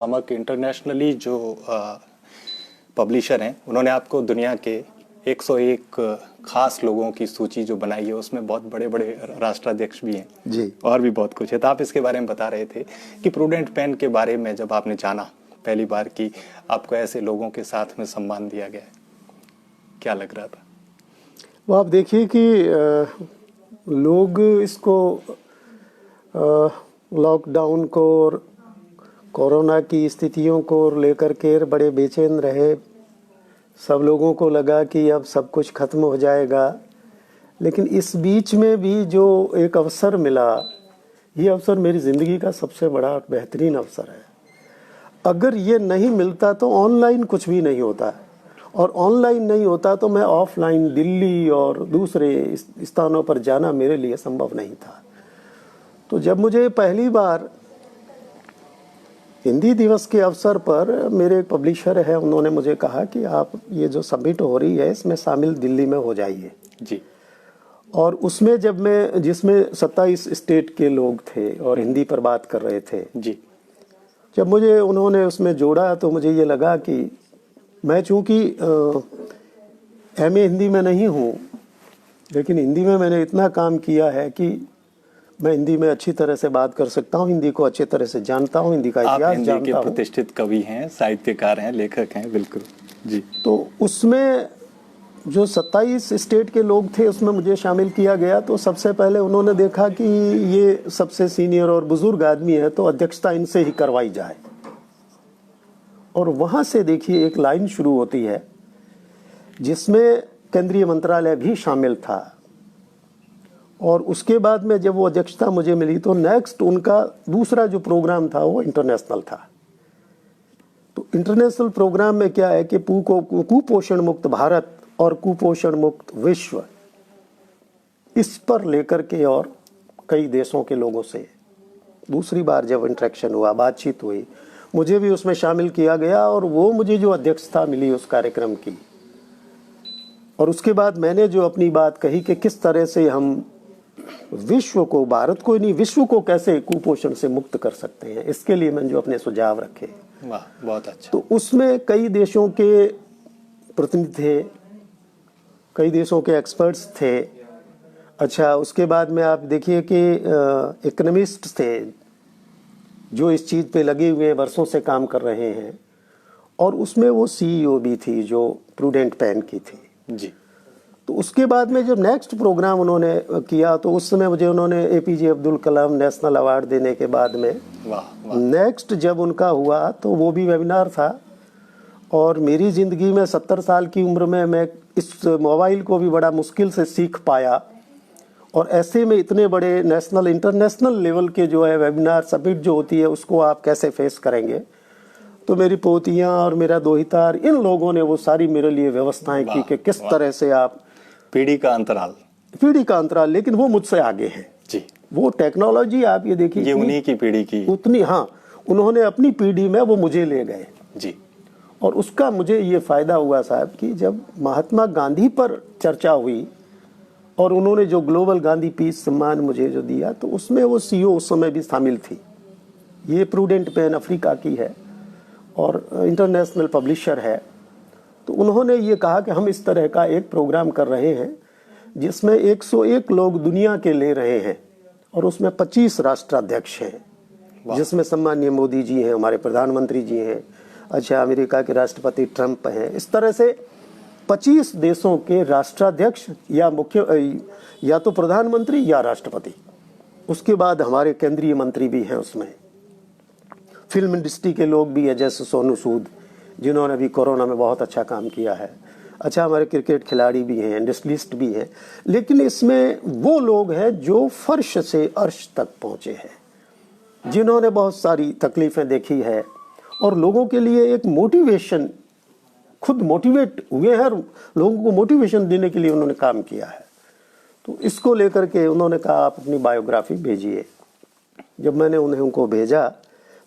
नमक इंटरनेशनली जो पब्लिशर हैं, उन्होंने आपको दुनिया के 101 खास लोगों की सूची जो बनाई है, उसमें बहुत बड़े बड़े राष्ट्राध्यक्ष भी हैं जी। और भी बहुत कुछ है। तो आप इसके बारे में बता रहे थे कि प्रूडेंट पेन के बारे में जब आपने जाना पहली बार कि आपको ऐसे लोगों के साथ में सम्मान दिया गया है, क्या लग रहा था? वो आप देखिए कि लोग इसको लॉकडाउन को और कोरोना की स्थितियों को लेकर के बड़े बेचैन रहे। सब लोगों को लगा कि अब सब कुछ खत्म हो जाएगा, लेकिन इस बीच में भी जो एक अवसर मिला, ये अवसर मेरी ज़िंदगी का सबसे बड़ा बेहतरीन अवसर है। अगर ये नहीं मिलता तो ऑनलाइन कुछ भी नहीं होता, और ऑनलाइन नहीं होता तो मैं ऑफलाइन दिल्ली और दूसरे स्थानों पर जाना मेरे लिए संभव नहीं था। तो जब मुझे पहली बार हिंदी दिवस के अवसर पर मेरे एक पब्लिशर है, उन्होंने मुझे कहा कि आप ये जो सबमिट हो रही है इसमें शामिल दिल्ली में हो जाइए जी। और उसमें जब मैं जिसमें 27 स्टेट के लोग थे और हिंदी पर बात कर रहे थे जी। जब मुझे उन्होंने उसमें जोड़ा तो मुझे ये लगा कि मैं चूँकि एमए हिंदी में नहीं हूँ, लेकिन हिंदी में मैंने इतना काम किया है कि मैं हिंदी में अच्छी तरह से बात कर सकता हूँ, हिंदी को अच्छी तरह से जानता हूँ, हिंदी का इतिहास जानता हूँ। आप हिंदी के प्रतिष्ठित कवि हैं, साहित्यकार हैं, लेखक हैं, बिल्कुल जी। तो उसमें जो 27 स्टेट के लोग थे उसमें मुझे शामिल किया गया। तो सबसे पहले उन्होंने देखा कि ये सबसे सीनियर और बुजुर्ग आदमी है, तो अध्यक्षता इनसे ही करवाई जाए। और वहाँ से देखिए एक लाइन शुरू होती है जिसमें केंद्रीय मंत्रालय भी शामिल था। और उसके बाद में जब वो अध्यक्षता मुझे मिली तो नेक्स्ट उनका दूसरा जो प्रोग्राम था वो इंटरनेशनल था। तो इंटरनेशनल प्रोग्राम में क्या है कि कुपोषण मुक्त भारत और कुपोषण मुक्त विश्व, इस पर लेकर के और कई देशों के लोगों से दूसरी बार जब इंटरेक्शन हुआ, बातचीत हुई, मुझे भी उसमें शामिल किया गया और वो मुझे जो अध्यक्षता मिली उस कार्यक्रम की। और उसके बाद मैंने जो अपनी बात कही कि किस तरह से हम विश्व को, भारत को नहीं विश्व को कैसे कुपोषण से मुक्त कर सकते हैं, इसके लिए मैंने जो अपने सुझाव रखे। वाह, बहुत अच्छा। तो उसमें कई देशों के प्रतिनिधि थे, कई देशों के एक्सपर्ट्स थे। अच्छा, उसके बाद में आप देखिए कि इकोनॉमिस्ट थे जो इस चीज़ पे लगे हुए वर्षों से काम कर रहे हैं, और उसमें वो सीईओ भी थी जो प्रूडेंट पेन की थी जी। तो उसके बाद में जब नेक्स्ट प्रोग्राम उन्होंने किया तो उस समय मुझे उन्होंने APJ Abdul Kalam national award देने के बाद में नेक्स्ट जब उनका हुआ तो वो भी वेबिनार था। और मेरी ज़िंदगी में 70 साल की उम्र में मैं इस मोबाइल को भी बड़ा मुश्किल से सीख पाया, और ऐसे में इतने बड़े नेशनल इंटरनेशनल लेवल के जो है वेबिनार समिट जो होती है उसको आप कैसे फेस करेंगे। तो मेरी पोतियाँ और मेरा दोहितार, इन लोगों ने वो सारी मेरे लिए व्यवस्थाएं की कि किस तरह से आप पीढ़ी का अंतराल, लेकिन वो मुझसे आगे हैं जी। वो टेक्नोलॉजी आप ये देखिए, ये उन्हीं की पीढ़ी की उतनी, हाँ, उन्होंने अपनी पीढ़ी में वो मुझे ले गए जी। और उसका मुझे ये फायदा हुआ साहब कि जब महात्मा गांधी पर चर्चा हुई और उन्होंने जो ग्लोबल गांधी पीस सम्मान मुझे जो दिया, तो उसमें वो सीईओ उस समय भी शामिल थी। ये प्रूडेंट पेन अफ्रीका की है और इंटरनेशनल पब्लिशर है। तो उन्होंने ये कहा कि हम इस तरह का एक प्रोग्राम कर रहे हैं जिसमें 101 लोग दुनिया के ले रहे हैं और उसमें 25 राष्ट्राध्यक्ष हैं, जिसमें सम्माननीय मोदी जी हैं, हमारे प्रधानमंत्री जी हैं, अच्छा, अमेरिका के राष्ट्रपति ट्रंप हैं। इस तरह से 25 देशों के राष्ट्राध्यक्ष या मुख्य या तो प्रधानमंत्री या राष्ट्रपति, उसके बाद हमारे केंद्रीय मंत्री भी हैं उसमें, फिल्म इंडस्ट्री के लोग भी हैं जैसे सोनू सूद जिन्होंने अभी कोरोना में बहुत अच्छा काम किया है, अच्छा, हमारे क्रिकेट खिलाड़ी भी हैं, इंडस्ट्रियलिस्ट भी हैं। लेकिन इसमें वो लोग हैं जो फर्श से अर्श तक पहुँचे हैं, जिन्होंने बहुत सारी तकलीफ़ें देखी है और लोगों के लिए एक मोटिवेशन, खुद मोटिवेट हुए हैं, लोगों को मोटिवेशन देने के लिए उन्होंने काम किया है। तो इसको लेकर के उन्होंने कहा आप अपनी बायोग्राफी भेजिए। जब मैंने उनको भेजा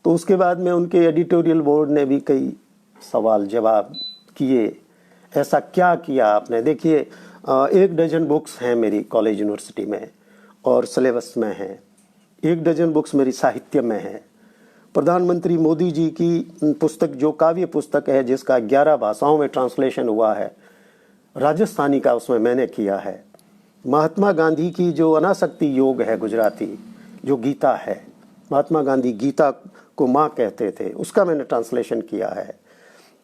तो उसके बाद में उनके एडिटोरियल बोर्ड ने भी कई सवाल जवाब किए, ऐसा क्या किया आपने। देखिए 1 डजन बुक्स हैं मेरी कॉलेज यूनिवर्सिटी में और सिलेबस में हैं, 1 डजन बुक्स मेरी साहित्य में है, प्रधानमंत्री मोदी जी की पुस्तक, जो काव्य पुस्तक है जिसका 11 भाषाओं में ट्रांसलेशन हुआ है, राजस्थानी का उसमें मैंने किया है। महात्मा गांधी की जो अनासक्ति योग है गुजराती, जो गीता है, महात्मा गांधी गीता को माँ कहते थे, उसका मैंने ट्रांसलेशन किया है।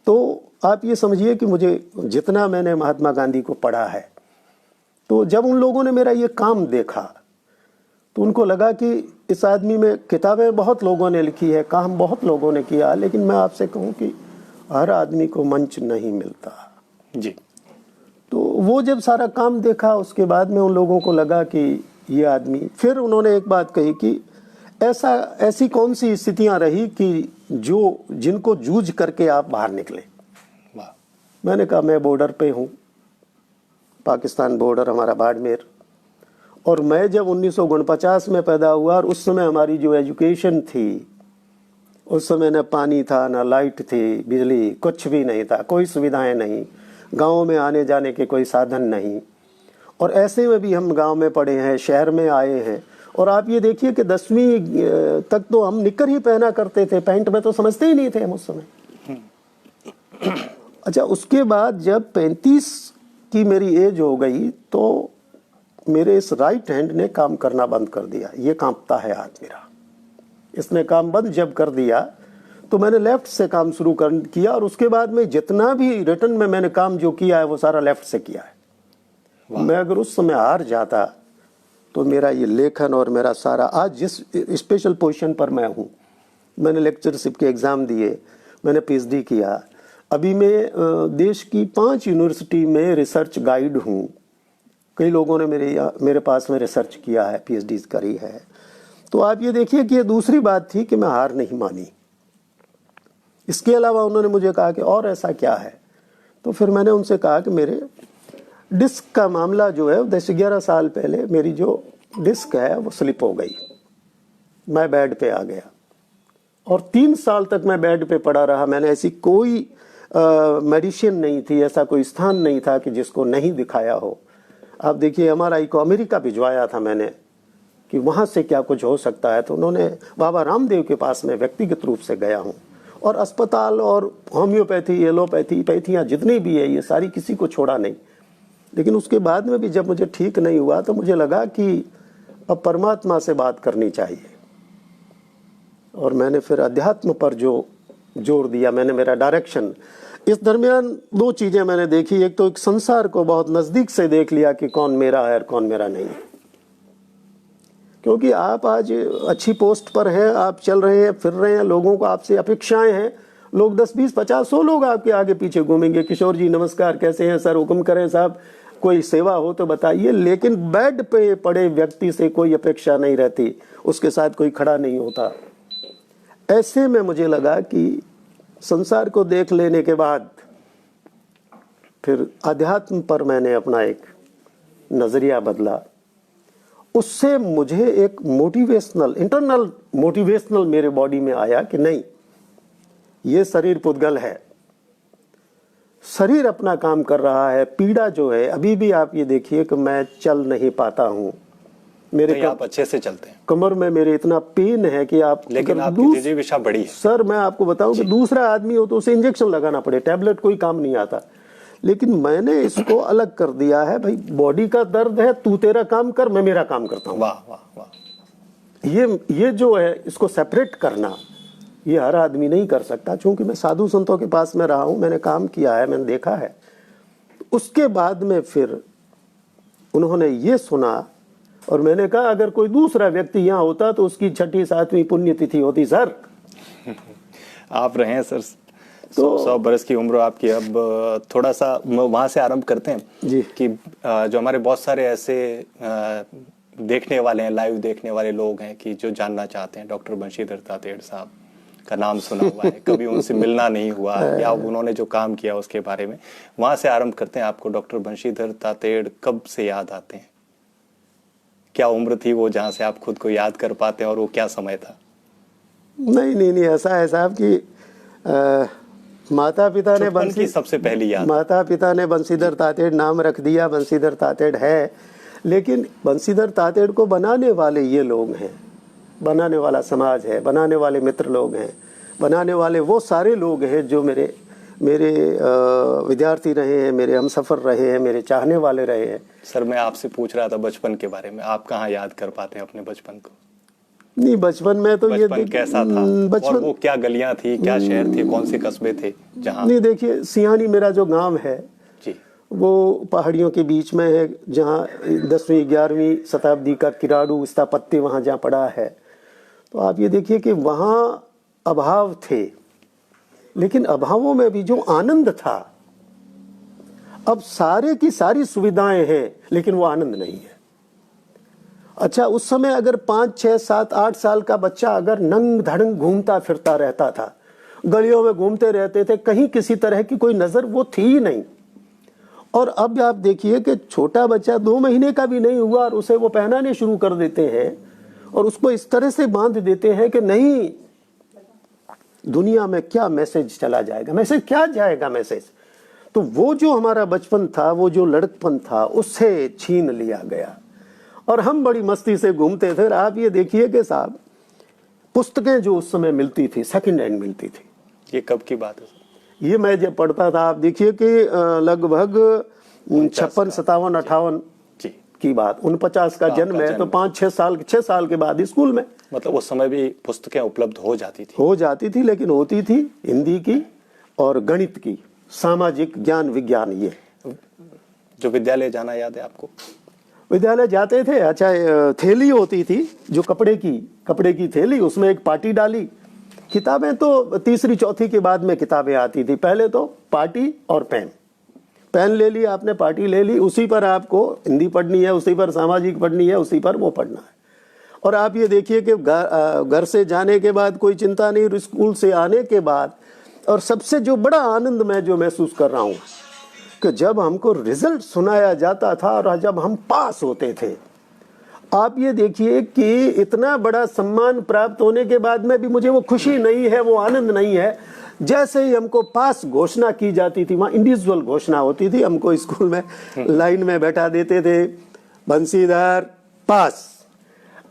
तो आप ये समझिए कि मुझे जितना मैंने महात्मा गांधी को पढ़ा है, तो जब उन लोगों ने मेरा ये काम देखा तो उनको लगा कि इस आदमी में, किताबें बहुत लोगों ने लिखी है, काम बहुत लोगों ने किया, लेकिन मैं आपसे कहूँ कि हर आदमी को मंच नहीं मिलता जी। तो वो जब सारा काम देखा, उसके बाद में उन लोगों को लगा कि ये आदमी, फिर उन्होंने एक बात कही कि ऐसी कौन सी स्थितियां रही कि जिनको जूझ करके आप बाहर निकले। वाह। मैंने कहा मैं बॉर्डर पे हूँ, पाकिस्तान बॉर्डर हमारा बाड़मेर, और मैं जब 1949 में पैदा हुआ, और उस समय हमारी जो एजुकेशन थी, उस समय न पानी था, न लाइट थी, बिजली कुछ भी नहीं था, कोई सुविधाएं नहीं, गाँव में आने जाने के कोई साधन नहीं, और ऐसे में भी हम गांव में पढ़े हैं, शहर में आए हैं। और आप ये देखिए कि 10वीं तक तो हम निकर ही पहना करते थे, पैंट में तो समझते ही नहीं थे हम उस समय। अच्छा, उसके बाद जब 35 की मेरी एज हो गई तो मेरे इस राइट हैंड ने काम करना बंद कर दिया। ये कांपता है हाथ मेरा, इसने काम बंद जब कर दिया तो मैंने लेफ्ट से काम शुरू किया, और उसके बाद में जितना भी रिटर्न में मैंने काम जो किया है वो सारा लेफ्ट से किया है। मैं अगर उस समय हार जाता तो मेरा ये लेखन और मेरा सारा, आज जिस स्पेशल पोजीशन पर मैं हूँ, मैंने लेक्चरशिप के एग्ज़ाम दिए, मैंने पीएचडी किया, अभी मैं देश की 5 यूनिवर्सिटी में रिसर्च गाइड हूँ। कई लोगों ने मेरे पास में रिसर्च किया है, पीएचडी करी है। तो आप ये देखिए कि ये दूसरी बात थी कि मैं हार नहीं मानी। इसके अलावा उन्होंने मुझे कहा कि और ऐसा क्या है, तो फिर मैंने उनसे कहा कि मेरे डिस्क का मामला जो है, 10-11 साल पहले मेरी जो डिस्क है वो स्लिप हो गई, मैं बेड पे आ गया, और 3 साल तक मैं बेड पे पड़ा रहा। मैंने ऐसी कोई मेडिसिन नहीं थी, ऐसा कोई स्थान नहीं था कि जिसको नहीं दिखाया हो। आप देखिए, एमआरआई को अमेरिका भिजवाया था मैंने कि वहाँ से क्या कुछ हो सकता है, तो उन्होंने, बाबा रामदेव के पास में व्यक्तिगत रूप से गया हूँ, और अस्पताल और होम्योपैथी, एलोपैथी, पैथियाँ जितनी भी है ये सारी किसी को छोड़ा नहीं। लेकिन उसके बाद में भी जब मुझे ठीक नहीं हुआ तो मुझे लगा कि अब परमात्मा से बात करनी चाहिए, और मैंने फिर अध्यात्म पर जो जोर दिया, मैंने मेरा डायरेक्शन, इस दरमियान 2 चीज़ें मैंने देखी। एक तो एक संसार को बहुत नज़दीक से देख लिया कि कौन मेरा है और कौन मेरा नहीं है, क्योंकि आप आज अच्छी पोस्ट पर हैं, आप चल रहे हैं, फिर रहे हैं, लोगों को आपसे अपेक्षाएं हैं, लोग 10, 20, 50, 100 लोग आपके आगे पीछे घूमेंगे, किशोर जी नमस्कार, कैसे हैं सर, हुक्म करें साहब, कोई सेवा हो तो बताइए। लेकिन बेड पे पड़े व्यक्ति से कोई अपेक्षा नहीं रहती, उसके साथ कोई खड़ा नहीं होता। ऐसे में मुझे लगा कि संसार को देख लेने के बाद फिर अध्यात्म पर मैंने अपना एक नजरिया बदला। उससे मुझे एक मोटिवेशनल, इंटरनल मोटिवेशनल मेरे बॉडी में आया कि नहीं, ये शरीर पुद्गल है, शरीर अपना काम कर रहा है। पीड़ा जो है, अभी भी आप ये देखिए कि मैं चल नहीं पाता हूँ, मेरे आप अच्छे से चलते हैं, कमर में मेरे इतना पेन है कि आप, लेकिन आपकी जिजीविषा बड़ी है सर। मैं आपको बताऊं कि दूसरा आदमी हो तो उसे इंजेक्शन लगाना पड़े, टैबलेट कोई काम नहीं आता, लेकिन मैंने इसको अलग कर दिया है। भाई बॉडी का दर्द है, तू तेरा काम कर, मैं मेरा काम करता हूँ। वाह वाह वाह। ये जो है, इसको सेपरेट करना, ये हर आदमी नहीं कर सकता। चूंकि मैं साधु संतों के पास में रहा हूँ, मैंने काम किया है, मैंने देखा है। उसके बाद में फिर उन्होंने ये सुना, और मैंने कहा अगर कोई दूसरा व्यक्ति यहाँ होता तो उसकी 6ठी 7वीं पुण्यतिथि होती सर। आप रहे हैं सर, तो 100 बरस की उम्र आपकी। अब थोड़ा सा वहाँ से आरंभ करते हैं जी। कि जो हमारे बहुत सारे ऐसे देखने वाले हैं, लाइव देखने वाले लोग हैं कि जो जानना चाहते हैं, डॉक्टर बंशीधर तातेड़ साहब का नाम सुना हुआ है, कभी उनसे मिलना नहीं हुआ या उन्होंने जो काम किया उसके बारे में। वहाँ से आरंभ करते हैं। आपको डॉक्टर बंशीधर तातेड़ कब से याद आते हैं? क्या उम्र थी वो जहाँ से आप खुद को याद कर पाते हैं, और वो क्या समय था? नहीं, ऐसा है साहब कि माता पिता ने सबसे पहली याद, माता पिता ने बंशीधर तातेड़ नाम रख दिया, बंशीधर तातेड़ है, लेकिन बंशीधर तातेड़ को बनाने वाले ये लोग हैं बनाने वाला समाज है, बनाने वाले मित्र लोग हैं, बनाने वाले वो सारे लोग हैं जो मेरे मेरे विद्यार्थी रहे हैं, मेरे हमसफ़र रहे हैं, मेरे चाहने वाले रहे हैं। सर मैं आपसे पूछ रहा था बचपन के बारे में, आप कहाँ याद कर पाते हैं अपने बचपन को? नहीं, बचपन में तो ये बचपन कैसा था? बचपन और वो क्या गलियां थी, क्या शहर थे, कौन से कस्बे थे जहाँ? नहीं, देखिए सियानी मेरा जो गांव है जी, वो पहाड़ियों के बीच में है, जहाँ 10वीं 11वीं शताब्दी का किराड़ू स्थापत्य वहाँ जहाँ पड़ा है। तो आप ये देखिए कि वहाँ अभाव थे, लेकिन अभावों में भी जो आनंद था, अब सारे की सारी सुविधाएं हैं लेकिन वो आनंद नहीं है। अच्छा, उस समय अगर 5, 6, 7, 8 साल का बच्चा अगर नंग धड़ंग घूमता फिरता रहता था, गलियों में घूमते रहते थे, कहीं किसी तरह की कोई नजर वो थी ही नहीं। और अब आप देखिए कि छोटा बच्चा 2 महीने का भी नहीं हुआ और उसे वो पहनाने शुरू कर देते हैं और उसको इस तरह से बांध देते हैं कि नहीं, दुनिया में क्या मैसेज चला जाएगा, मैसेज क्या जाएगा मैसेज। तो वो जो हमारा बचपन था, वो जो लड़कपन था, उससे छीन लिया गया और हम बड़ी मस्ती से घूमते थे। आप ये देखिए कि साहब, पुस्तकें जो उस समय मिलती थी सेकंड हैंड मिलती थी। ये कब की बात है सर? ये मैं जब पढ़ता था, आप देखिए कि लगभग 56, 57, 58 जी, की बात, 49 का जन्म है, तो 5-6 साल के बाद स्कूल में। मतलब उस समय भी पुस्तकें उपलब्ध हो जाती थी, लेकिन होती थी हिंदी की और गणित की, सामाजिक ज्ञान विज्ञान। ये जो विद्यालय जाना याद है आपको? विद्यालय जाते थे। अच्छा, थैली होती थी जो कपड़े की थैली, उसमें एक पाटी डाली। किताबें तो तीसरी चौथी के बाद में किताबें आती थी, पहले तो पाटी और पेन ले ली आपने, पाटी ले ली, उसी पर आपको हिंदी पढ़नी है, उसी पर सामाजिक पढ़नी है, उसी पर वो पढ़ना है। और आप ये देखिए कि घर से जाने के बाद कोई चिंता नहीं, स्कूल से आने के बाद, और सबसे जो बड़ा आनंद मैं जो महसूस कर रहा हूँ कि जब हमको रिजल्ट सुनाया जाता था और जब हम पास होते थे। आप ये देखिए कि इतना बड़ा सम्मान प्राप्त होने के बाद में भी मुझे वो खुशी नहीं है, वो आनंद नहीं है। जैसे ही हमको पास घोषणा की जाती थी, वहाँ इंडिविजुअल घोषणा होती थी, हमको स्कूल में लाइन में बैठा देते थे, बंसीधर पास।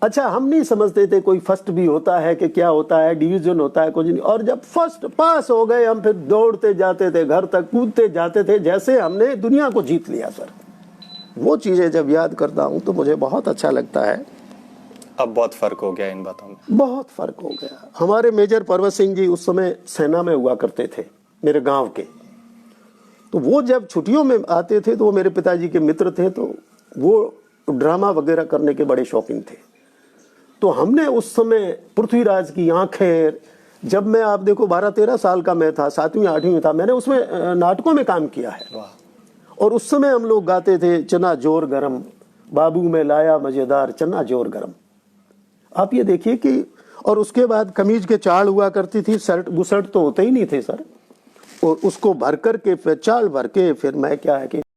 अच्छा, हम नहीं समझते थे कोई फर्स्ट भी होता है कि क्या होता है, डिवीजन होता है, कुछ नहीं। और जब फर्स्ट पास हो गए, हम फिर दौड़ते जाते थे, घर तक कूदते जाते थे, जैसे हमने दुनिया को जीत लिया सर। वो चीजें जब याद करता हूँ तो मुझे बहुत अच्छा लगता है। अब बहुत फर्क हो गया इन बातों में, बहुत फर्क हो गया। हमारे मेजर पर्वत सिंह जी उस समय सेना में हुआ करते थे, मेरे गांव के। तो वो जब छुट्टियों में आते थे तो वो मेरे पिताजी के मित्र थे, तो वो ड्रामा वगैरह करने के बड़े शौकीन थे। तो हमने उस समय पृथ्वीराज की आंखें, जब मैं आप देखो 12-13 साल का मैं था, 7वीं 8वीं में था, मैंने उसमें नाटकों में काम किया है। और उस समय हम लोग गाते थे, चना जोर गरम बाबू में लाया मजेदार चना जोर गरम। आप ये देखिए कि, और उसके बाद कमीज के चाल हुआ करती थी, शर्ट बुशर्ट तो होते ही नहीं थे सर, और उसको भर करके फिर चाल भर के फिर मैं क्या है कि